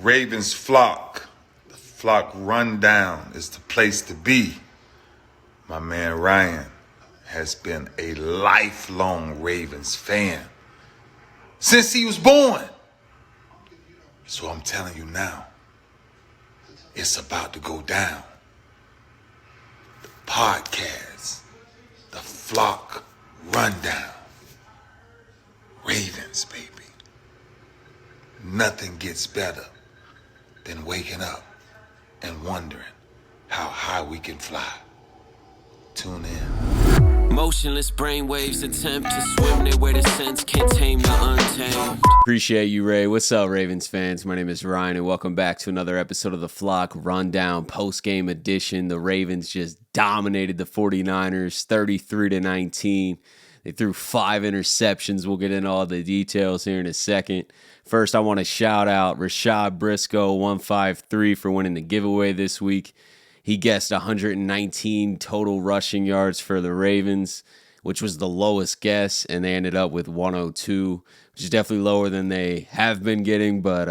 Ravens flock. The flock rundown is the place to be. My man Ryan has been a lifelong Ravens fan since he was born. So I'm telling you now, it's about to go down. The podcast, the flock rundown. Ravens, baby. Nothing gets better than waking up and wondering how high we can fly. Tune in. Motionless brainwaves attempt to swim their way to sense, can't tame the untamed. Appreciate you, Ray. What's up, Ravens fans? My name is Ryan, and welcome back to another episode of the Flock Rundown Postgame Edition. The Ravens just dominated the 49ers 33-19. They threw 5 interceptions. We'll get into all the details here in a second. First, I want to shout out Rashad Briscoe 153 for winning the giveaway this week. He guessed 119 total rushing yards for the Ravens, which was the lowest guess, and they ended up with 102, which is definitely lower than they have been getting, but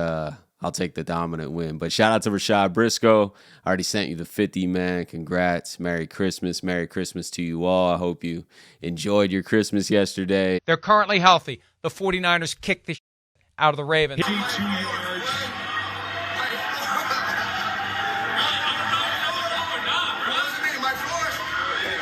I'll take the dominant win. But shout out to Rashad Briscoe. I already sent you the 50, man. Congrats. Merry Christmas. Merry Christmas to you all. I hope you enjoyed your Christmas yesterday. They're currently healthy. The 49ers kicked the out of the Ravens.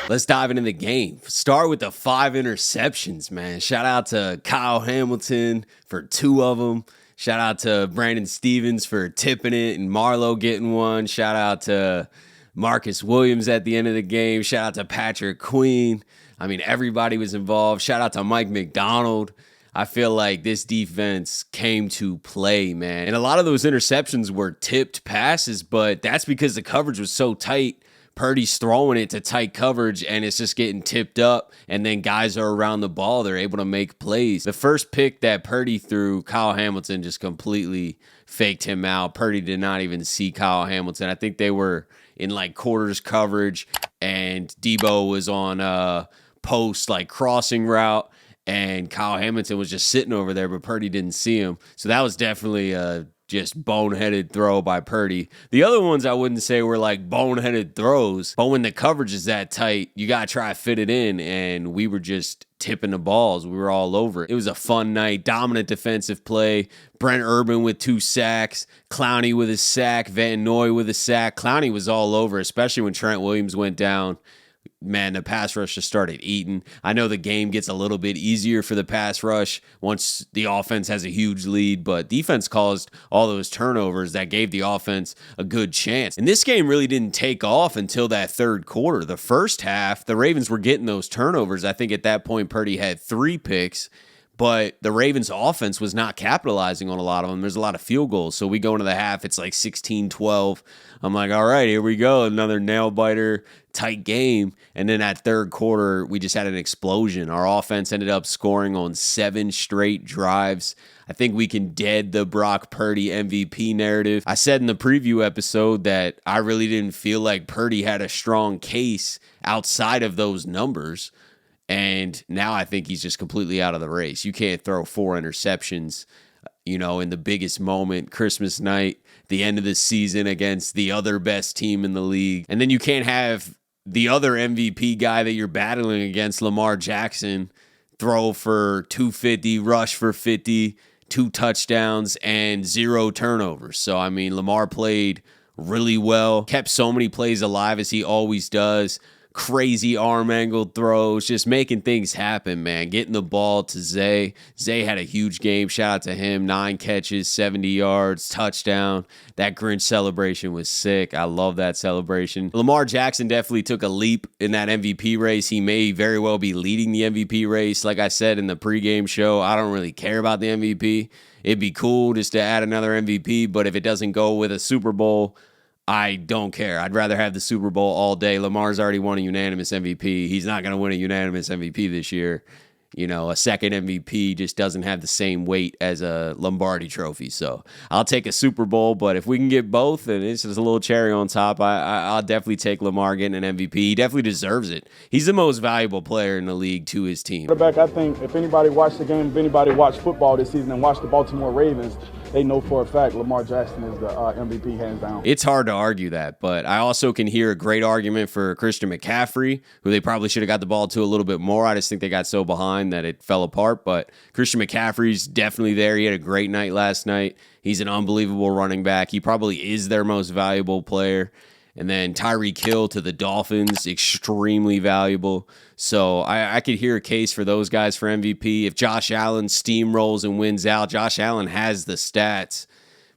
Let's dive into the game. Start with the 5 interceptions, man. Shout out to Kyle Hamilton for 2 of them. Shout out to Brandon Stevens for tipping it and Marlowe getting one. Shout out to Marcus Williams at the end of the game. Shout out to Patrick Queen. I mean, everybody was involved. Shout out to Mike McDonald. I feel like this defense came to play, man. And a lot of those interceptions were tipped passes, but that's because the coverage was so tight. Purdy's throwing it to tight coverage, and it's just getting tipped up, and then guys are around the ball. They're able to make plays. The first pick that Purdy threw, Kyle Hamilton just completely faked him out. Purdy did not even see Kyle Hamilton. I think they were in like quarters coverage, and Debo was on post, like crossing route, and Kyle Hamilton was just sitting over there, but Purdy didn't see him. So that was definitely just boneheaded throw by Purdy. The other ones I wouldn't say were like boneheaded throws, but when the coverage is that tight, you got to try to fit it in, and we were just tipping the balls. We were all over it. It was a fun night, dominant defensive play. Brent Urban with 2 sacks, Clowney with a sack, Van Noy with a sack. Clowney was all over, especially when Trent Williams went down. Man, the pass rush just started eating. I know the game gets a little bit easier for the pass rush once the offense has a huge lead, but defense caused all those turnovers that gave the offense a good chance. And this game really didn't take off until that third quarter. The first half, the Ravens were getting those turnovers. I think at that point, Purdy had 3 picks, but the Ravens offense was not capitalizing on a lot of them. There's a lot of field goals. So we go into the half, it's like 16-12. I'm like, all right, here we go. Another nail biter, tight game. And then that third quarter, we just had an explosion. Our offense ended up scoring on 7 straight drives. I think we can dead the Brock Purdy MVP narrative. I said in the preview episode that I really didn't feel like Purdy had a strong case outside of those numbers. And now I think he's just completely out of the race. You can't throw 4 interceptions, in the biggest moment, Christmas night, the end of the season against the other best team in the league. And then you can't have the other MVP guy that you're battling against, Lamar Jackson, throw for 250, rush for 50, 2 touchdowns, and 0 turnovers. So, I mean, Lamar played really well, kept so many plays alive as he always does. Crazy arm angle throws, just making things happen, man. Getting the ball to Zay. Zay had a huge game. Shout out to him. 9 catches, 70 yards, touchdown. That Grinch celebration was sick. I love that celebration. Lamar Jackson definitely took a leap in that MVP race. He may very well be leading the MVP race. Like I said in the pregame show, I don't really care about the MVP. It'd be cool just to add another MVP, but if it doesn't go with a Super Bowl, I don't care. I'd rather have the Super Bowl all day. Lamar's already won a unanimous MVP. He's not going to win a unanimous MVP this year. A second MVP just doesn't have the same weight as a Lombardi trophy. So I'll take a Super Bowl, but if we can get both, and it's just a little cherry on top, I'll definitely take Lamar getting an MVP. He definitely deserves it. He's the most valuable player in the league to his team. Quarterback, I think if anybody watched the game, if anybody watched football this season and watched the Baltimore Ravens, they know for a fact Lamar Jackson is the MVP hands down. It's hard to argue that, but I also can hear a great argument for Christian McCaffrey, who they probably should have got the ball to a little bit more. I just think they got so behind that it fell apart, but Christian McCaffrey's definitely there. He had a great night last night. He's an unbelievable running back. He probably is their most valuable player. And then Tyreek Hill to the Dolphins, extremely valuable. So I could hear a case for those guys for MVP. If Josh Allen steamrolls and wins out, Josh Allen has the stats.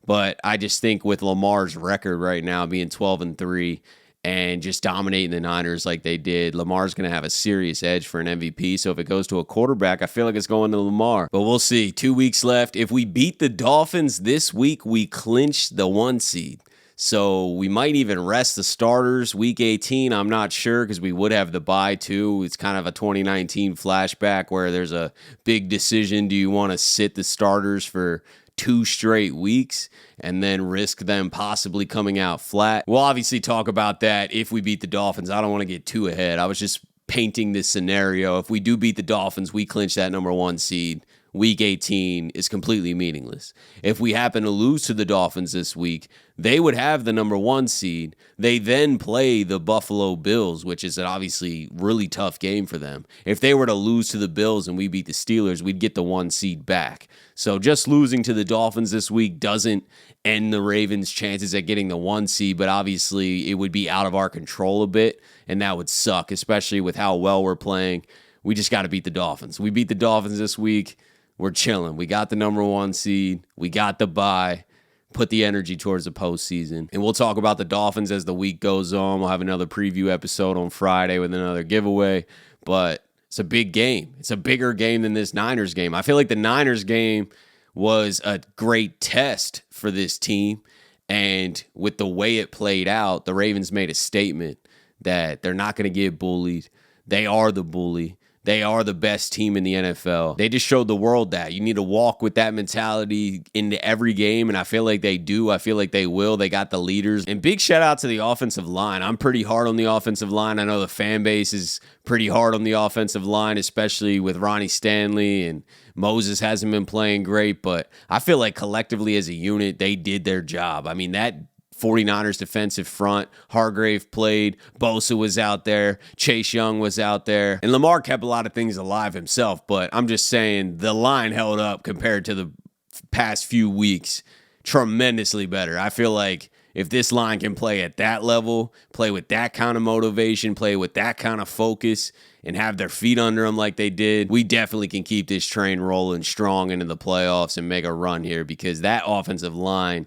But I just think with Lamar's record right now being 12-3 and just dominating the Niners like they did, Lamar's going to have a serious edge for an MVP. So if it goes to a quarterback, I feel like it's going to Lamar. But we'll see. 2 weeks left. If we beat the Dolphins this week, we clinch the 1 seed. So we might even rest the starters week 18. I'm not sure because we would have the bye too. It's kind of a 2019 flashback where there's a big decision. Do you want to sit the starters for 2 straight weeks and then risk them possibly coming out flat? We'll obviously talk about that if we beat the Dolphins. I don't want to get too ahead. I was just painting this scenario. If we do beat the Dolphins, we clinch that number 1 seed. Week 18 is completely meaningless. If we happen to lose to the Dolphins this week, they would have the number 1 seed. They then play the Buffalo Bills, which is an obviously really tough game for them. If they were to lose to the Bills and we beat the Steelers, we'd get the 1 seed back. So just losing to the Dolphins this week doesn't end the Ravens' chances at getting the 1 seed, but obviously it would be out of our control a bit, and that would suck, especially with how well we're playing. We just got to beat the Dolphins. We beat the Dolphins this week. We're chilling. We got the number 1 seed. We got the bye. Put the energy towards the postseason. And we'll talk about the Dolphins as the week goes on. We'll have another preview episode on Friday with another giveaway. But it's a big game. It's a bigger game than this Niners game. I feel like the Niners game was a great test for this team. And with the way it played out, the Ravens made a statement that they're not going to get bullied. They are the bully. They are the best team in the NFL. They just showed the world that. You need to walk with that mentality into every game, and I feel like they do. I feel like they will. They got the leaders. And big shout out to the offensive line. I'm pretty hard on the offensive line. I know the fan base is pretty hard on the offensive line, especially with Ronnie Stanley, and Moses hasn't been playing great, but I feel like collectively as a unit, they did their job. I mean, that 49ers defensive front, Hargrave played, Bosa was out there, Chase Young was out there, and Lamar kept a lot of things alive himself, but I'm just saying the line held up compared to the past few weeks tremendously better. I feel like if this line can play at that level, play with that kind of motivation, play with that kind of focus, and have their feet under them like they did, we definitely can keep this train rolling strong into the playoffs and make a run here, because that offensive line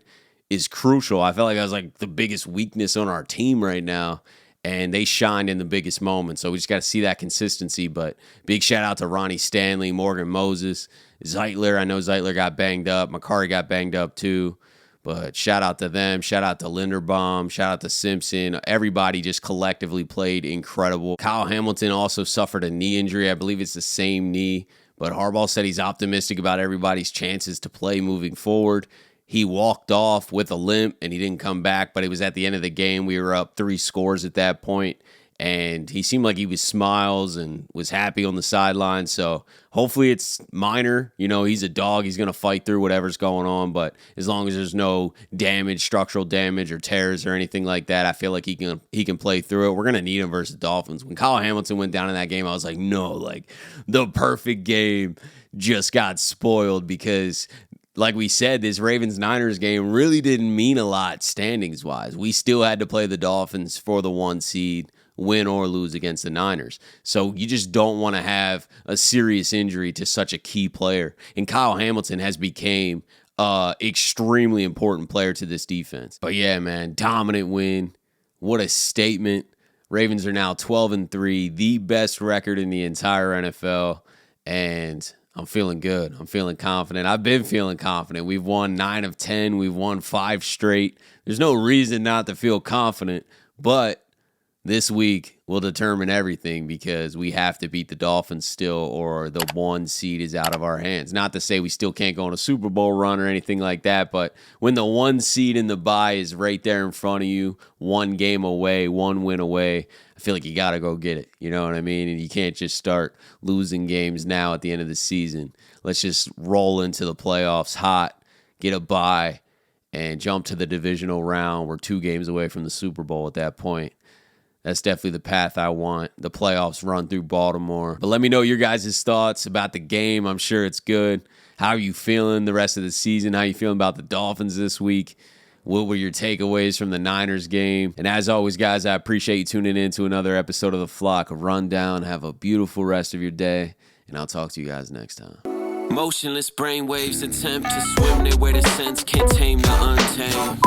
is crucial. I felt like that was like the biggest weakness on our team right now, and they shined in the biggest moments. So we just got to see that consistency. But big shout out to Ronnie Stanley, Morgan Moses, Zeitler. I know Zeitler got banged up. Makari got banged up too. But shout out to them. Shout out to Linderbaum. Shout out to Simpson. Everybody just collectively played incredible. Kyle Hamilton also suffered a knee injury. I believe it's the same knee. But Harbaugh said he's optimistic about everybody's chances to play moving forward. He walked off with a limp and he didn't come back, but it was at the end of the game. We were up 3 scores at that point, and he seemed like he was smiles and was happy on the sideline. So hopefully it's minor. You know, he's a dog. He's going to fight through whatever's going on, but as long as there's no damage, structural damage or tears or anything like that, I feel like he can play through it. We're going to need him versus the Dolphins. When Kyle Hamilton went down in that game, I was like, no, like the perfect game just got spoiled, because like we said, this Ravens-Niners game really didn't mean a lot standings-wise. We still had to play the Dolphins for the 1 seed, win or lose against the Niners. So you just don't want to have a serious injury to such a key player. And Kyle Hamilton has become extremely important player to this defense. But yeah, man, dominant win. What a statement. Ravens are now 12-3, the best record in the entire NFL. And I'm feeling good. I'm feeling confident. I've been feeling confident. We've won 9 of 10. We've won 5 straight. There's no reason not to feel confident, but this week will determine everything, because we have to beat the Dolphins still, or the 1 seed is out of our hands. Not to say we still can't go on a Super Bowl run or anything like that, but when the 1 seed in the bye is right there in front of you, 1 game away, 1 win away, I feel like you got to go get it. You know what I mean? And you can't just start losing games now at the end of the season. Let's just roll into the playoffs hot, get a bye, and jump to the divisional round. We're 2 games away from the Super Bowl at that point. That's definitely the path I want. The playoffs run through Baltimore. But let me know your guys' thoughts about the game. I'm sure it's good. How are you feeling the rest of the season? How are you feeling about the Dolphins this week? What were your takeaways from the Niners game? And as always, guys, I appreciate you tuning in to another episode of The Flock Rundown. Have a beautiful rest of your day, and I'll talk to you guys next time. Motionless brainwaves attempt to swim their way to sense, can't tame the untamed.